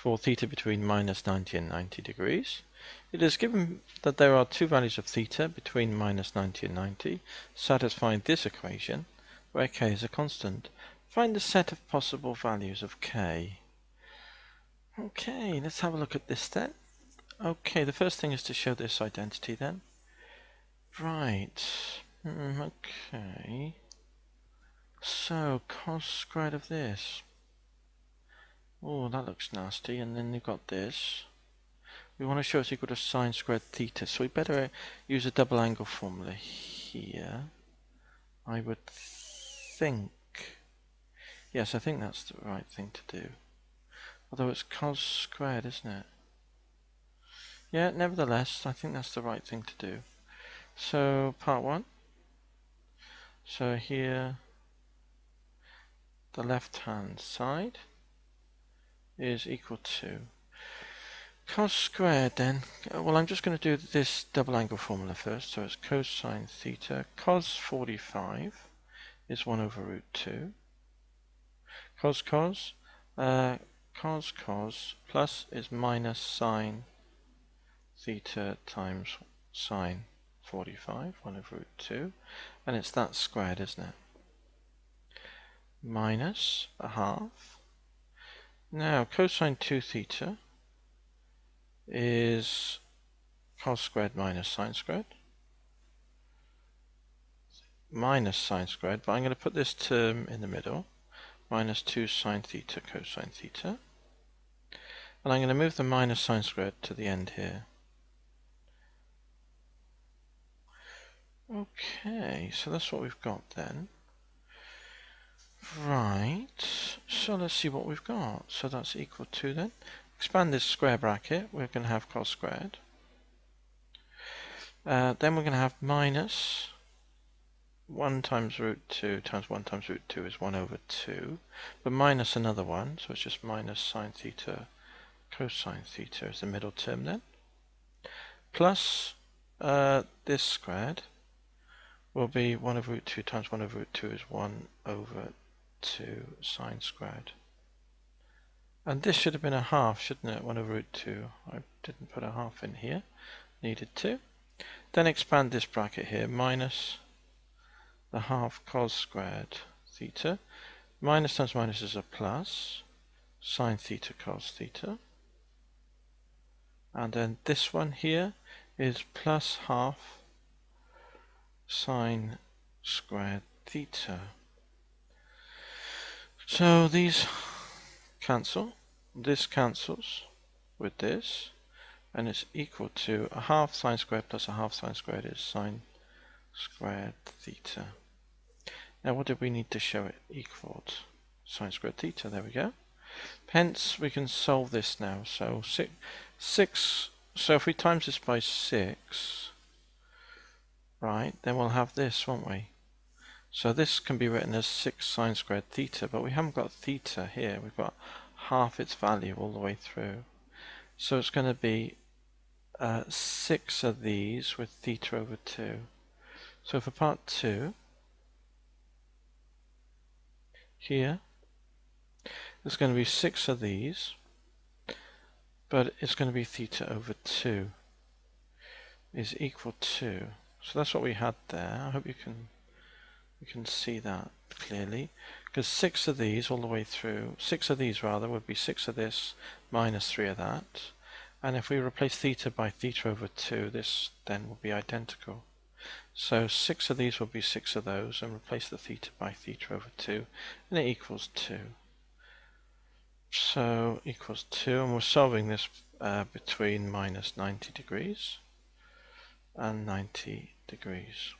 for theta between minus 90 and 90 degrees. It is given that there are two values of theta between minus 90 and 90, satisfying this equation, where k is a constant. Find the set of possible values of k. Okay, let's have a look at this then. Okay, the first thing is to show this identity then. Right, okay. So, cos squared of this. Oh, that looks nasty. And then you've got this. We want to show it's equal to sine squared theta. So we better use a double angle formula here. I would think. Yes, I think that's the right thing to do. Although it's cos squared, isn't it? Yeah, nevertheless, I think that's the right thing to do. So, part 1. So here, the left-hand side is equal to cos squared then. Well, I'm just going to do this double angle formula first. So it's cosine theta. Cos 45 is 1 over root 2. Cos plus is minus sine theta times sine 45, 1 over root 2. And it's that squared, isn't it? Minus a half. Now, cosine 2 theta is cos squared minus sine squared. Minus sine squared, but I'm going to put this term in the middle. Minus 2 sine theta cosine theta. And I'm going to move the minus sine squared to the end here. Okay, so that's what we've got then. Right, so let's see what we've got. So that's equal to then. Expand this square bracket, we're going to have cos squared. Then we're going to have minus 1 times root 2 times 1 times root 2 is 1 over 2. But minus another one, so it's just minus sine theta cosine theta is the middle term then. Plus this squared will be 1 over root 2 times 1 over root 2 is 1 over 2 sine squared. And this should have been a half, shouldn't it? 1 over root 2. I didn't put a half in here. Needed to. Then expand this bracket here. Minus the half cos squared theta. Minus times minus is a plus. Sine theta cos theta. And then this one here is plus half sine squared theta. So these cancel. This cancels with this, and it's equal to a half sine squared plus a half sine squared is sine squared theta. Now what did we need to show it equaled? Sine squared theta, there we go. Hence we can solve this now. So 6, so if we times this by 6, right, then we'll have this, won't we? So this can be written as 6 sine squared theta, but we haven't got theta here. We've got half its value all the way through. So it's going to be 6 of these with theta over 2. So for part 2, here, there's going to be 6 of these, but it's going to be theta over 2 is equal to. So that's what we had there. I hope you can see that clearly, because 6 of these all the way through, 6 of these rather, would be 6 of this minus 3 of that. And if we replace theta by theta over 2, this then will be identical. So 6 of these will be 6 of those, and replace the theta by theta over 2, and it equals 2. So equals 2, and we're solving this between minus 90 degrees and 90 degrees.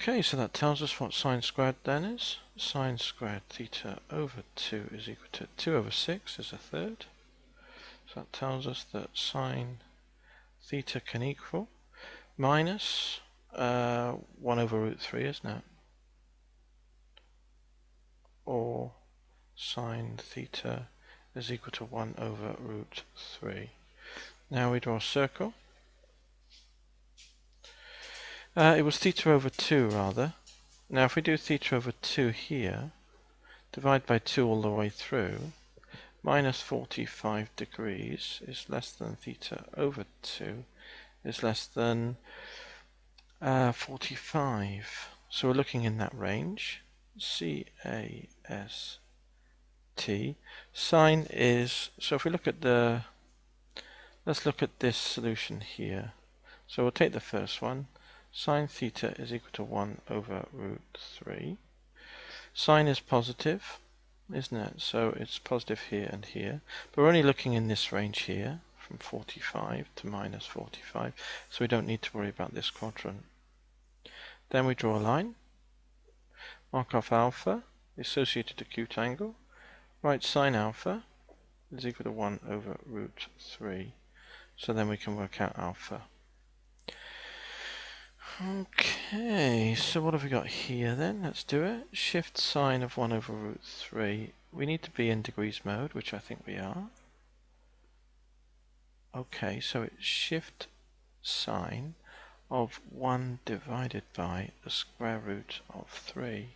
Okay, so that tells us what sine squared then is. Sine squared theta over 2 is equal to 2 over 6 is a third. So that tells us that sine theta can equal minus 1 over root 3, isn't it? Or sine theta is equal to 1 over root 3. Now we draw a circle. It was theta over 2 rather. Now if we do theta over 2 here, divide by 2 all the way through, minus 45 degrees is less than theta over 2 is less than 45. So we're looking in that range. CAST. Sine is, so if we look at the, let's look at this solution here. So we'll take the first one. Sine theta is equal to 1 over root 3. Sine is positive, isn't it? So it's positive here and here. But we're only looking in this range here, from 45 to minus 45. So we don't need to worry about this quadrant. Then we draw a line, mark off alpha, associated acute angle, write sine alpha is equal to 1 over root 3. So then we can work out alpha. Okay, so what have we got here then? Let's do it. Shift sine of 1 over root 3. We need to be in degrees mode, which I think we are. Okay, so it's shift sine of 1 divided by the square root of 3.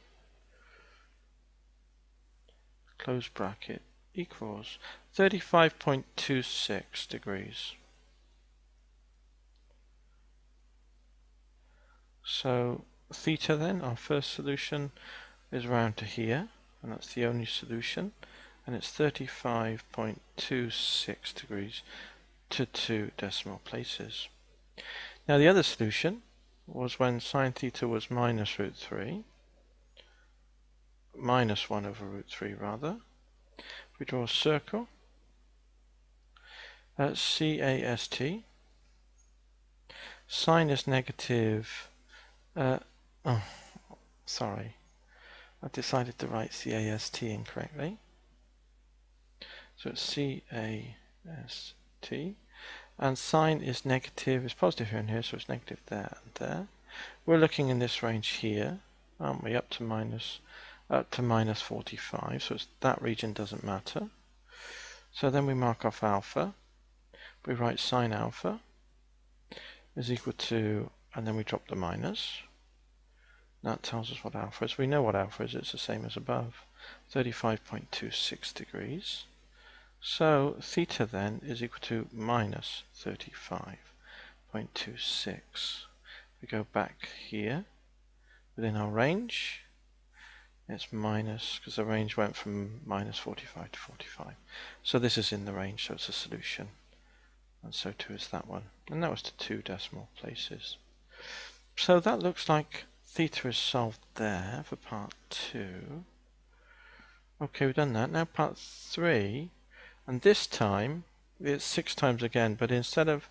Close bracket equals 35.26 degrees. So theta then, our first solution, is round to here, and that's the only solution, and it's 35.26 degrees to 2 decimal places. Now the other solution was when sine theta was minus root 3, minus 1 over root 3 rather. We draw a circle at CAST. Sine is negative, oh, sorry, I decided to write CAST incorrectly. So it's CAST, and sine is negative, it's positive here and here, so it's negative there and there. We're looking in this range here, aren't we, up to minus 45, so that region doesn't matter. So then we mark off alpha, we write sine alpha is equal to, and then we drop the minus. That tells us what alpha is. We know what alpha is, it's the same as above, 35.26 degrees. So theta then is equal to minus 35.26. We go back here within our range. It's minus, because the range went from minus 45 to 45. So this is in the range, so it's a solution. And so too is that one. And that was to 2 decimal places. So that looks like theta is solved there for part 2. Okay, we've done that. Now part 3. And this time, it's 6 times again, but instead of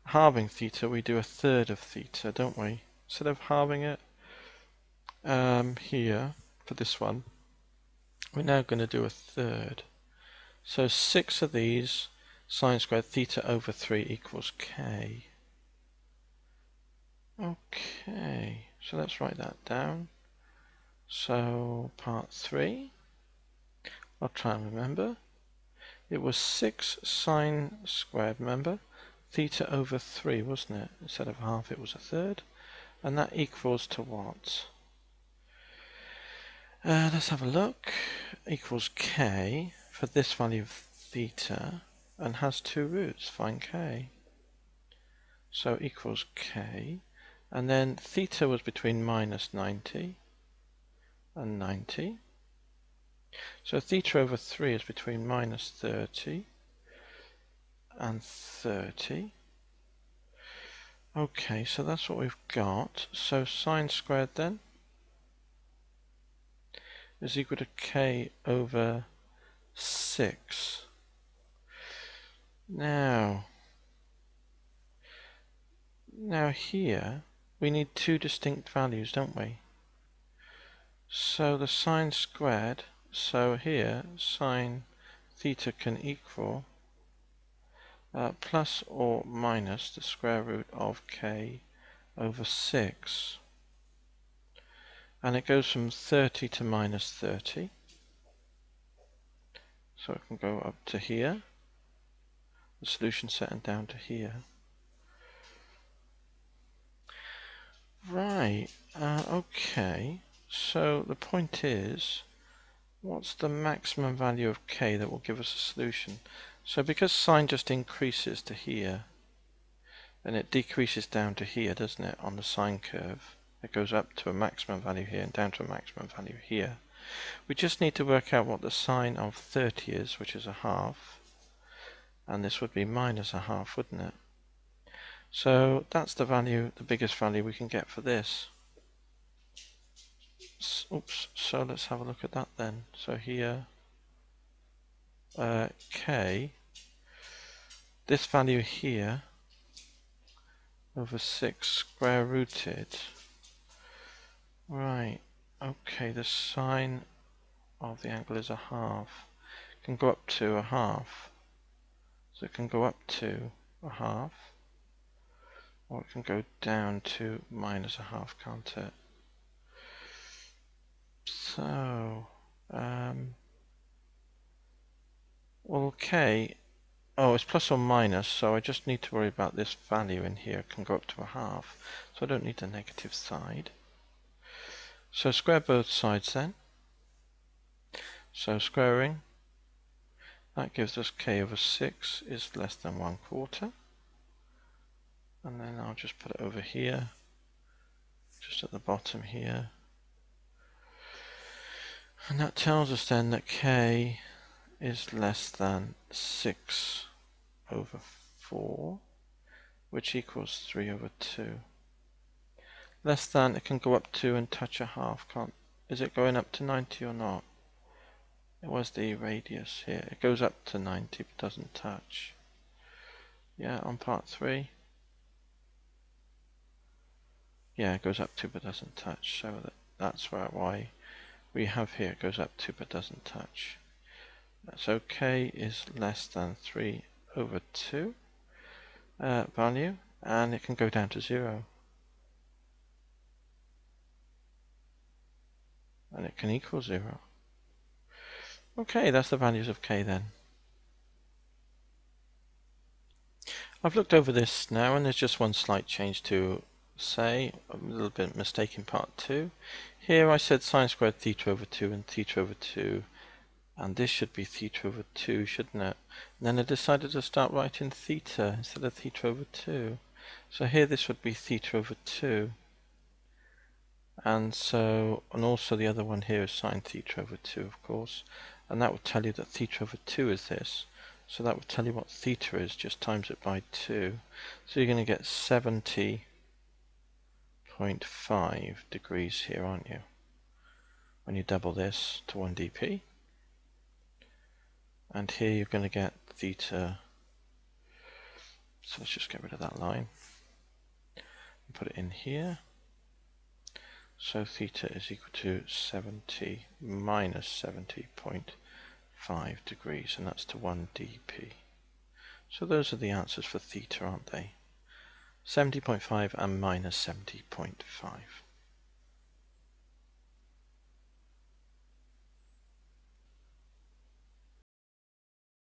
halving theta, we do a third of theta, don't we? Instead of halving it here, for this one, we're now going to do a third. So 6 of these, sine squared theta over 3 equals k. Okay, so let's write that down. So part 3, I'll try and remember. It was 6 sine squared, remember? Theta over 3, wasn't it? Instead of half, it was a third. And that equals to what? Let's have a look. Equals k for this value of theta, and has 2 roots. Find k. So equals k. And then theta was between minus 90 and 90. So theta over 3 is between minus 30 and 30. Okay, so that's what we've got. So sine squared then is equal to k over 6. Now here we need 2 distinct values, don't we? So the sine squared, so here sine theta can equal plus or minus the square root of k over 6. And it goes from 30 to minus 30. So it can go up to here. The solution set and down to here. Right, okay. So the point is, what's the maximum value of k that will give us a solution? So because sine just increases to here, then it decreases down to here, doesn't it, on the sine curve? It goes up to a maximum value here and down to a maximum value here. We just need to work out what the sine of 30 is, which is a half, and this would be minus a half, wouldn't it? So that's the value, the biggest value we can get for this. Oops, so let's have a look at that then. So here, k, this value here, over 6 square rooted. Right, okay, the sine of the angle is a half. It can go up to a half. So it can go up to a half, or it can go down to minus a half, can't it? So, well, k, oh, it's plus or minus, so I just need to worry about this value in here. It can go up to a half, so I don't need the negative side. So square both sides then. So squaring, that gives us k over 6 is less than 1/4. And then I'll just put it over here, just at the bottom here. And that tells us then that k is less than 6 over 4, which equals 3 over 2. Less than, it can go up to and touch a half, can't? Is it going up to 90 or not? It was the radius here. It goes up to 90 but doesn't touch. Yeah, on part 3. Yeah, it goes up to but doesn't touch. So that's why we have here it goes up to but doesn't touch. So k is less than 3 over 2 value, and it can go down to 0. And it can equal 0. Okay, that's the values of k then. I've looked over this now, and there's just one slight change to say, a little bit mistake in part 2. Here I said sine squared theta over 2 and theta over 2, and this should be theta over 2, shouldn't it? And then I decided to start writing theta instead of theta over 2. So here this would be theta over 2. And also the other one here is sine theta over 2, of course. And that would tell you that theta over 2 is this. So that would tell you what theta is, just times it by 2. So you're going to get 70.5 degrees here, aren't you? When you double this to 1 dp. And here you're going to get theta. So let's just get rid of that line and put it in here. So theta is equal to 70 minus 70.5 degrees, and that's to 1 dp. So those are the answers for theta, aren't they? 70.5 and minus 70.5.